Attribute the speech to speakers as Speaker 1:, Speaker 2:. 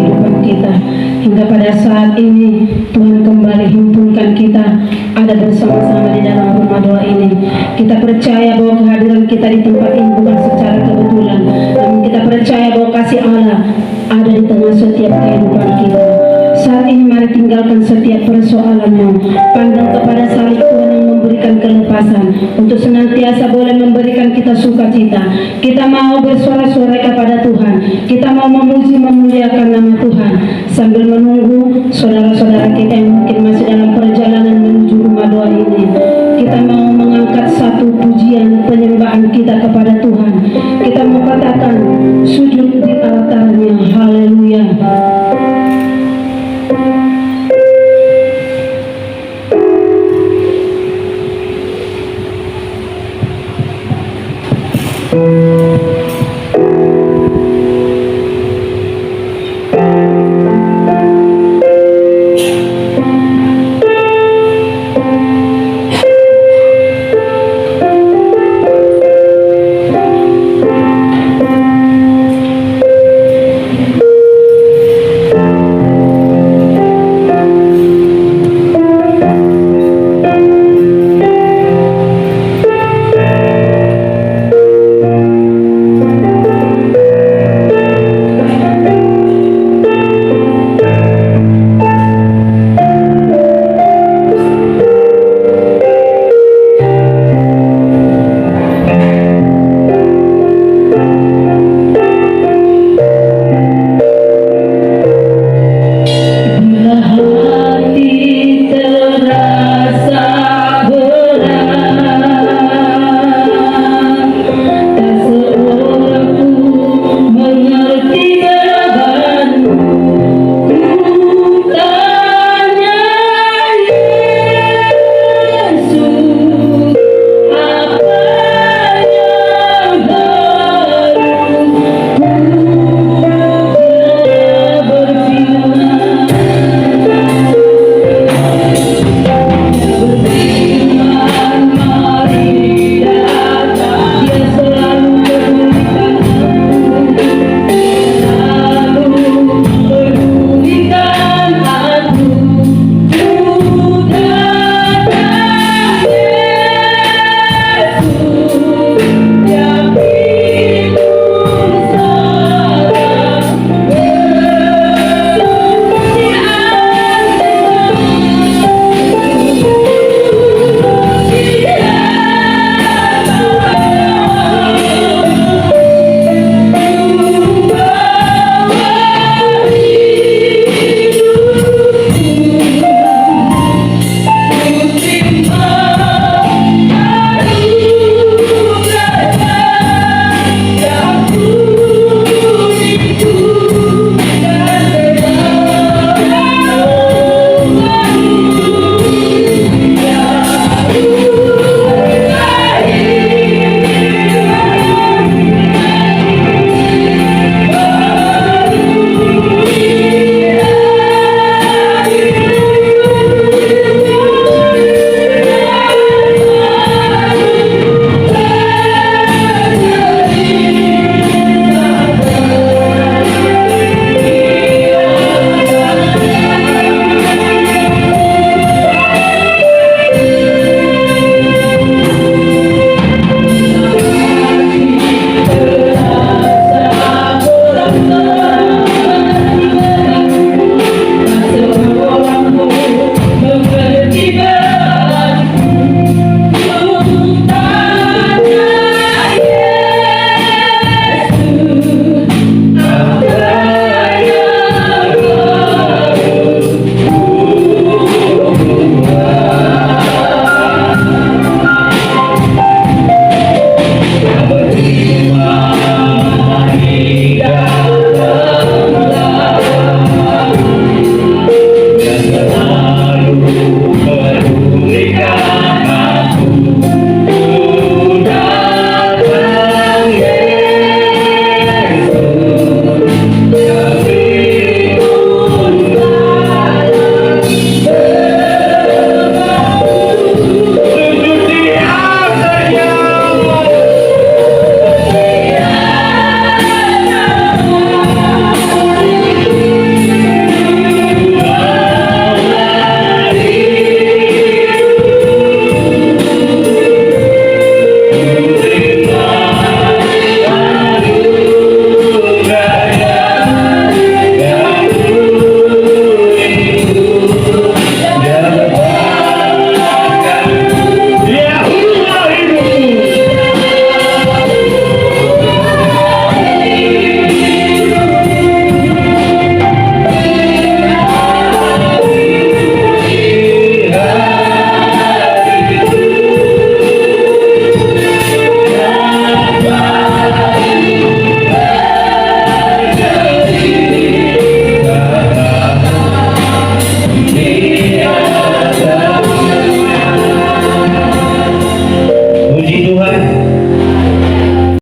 Speaker 1: kehidupan kita. Hingga pada saat ini Tuhan kembali himpunkan kita ada bersama-sama di dalam rumah doa ini. Kita percaya bahwa kehadiran kita di tempat ini bukan secara kebetulan, namun kita percaya bahwa kasih Allah ada di tengah setiap kehidupan kita. Saat ini mari tinggalkan setiap persoalanmu, pandang kepada salib Tuhan yang memberikan kelepasan untuk senantiasa boleh memberikan kita sukacita. Kita mau bersorak-sorai kepada Tuhan, kita mau memuji memuliakan nama Tuhan sambil menunggu saudara-saudara kita yang mungkin masih dalam perjalanan menuju rumah doa ini. Kita mau mengangkat satu pujian penyembahan kita kepada Tuhan.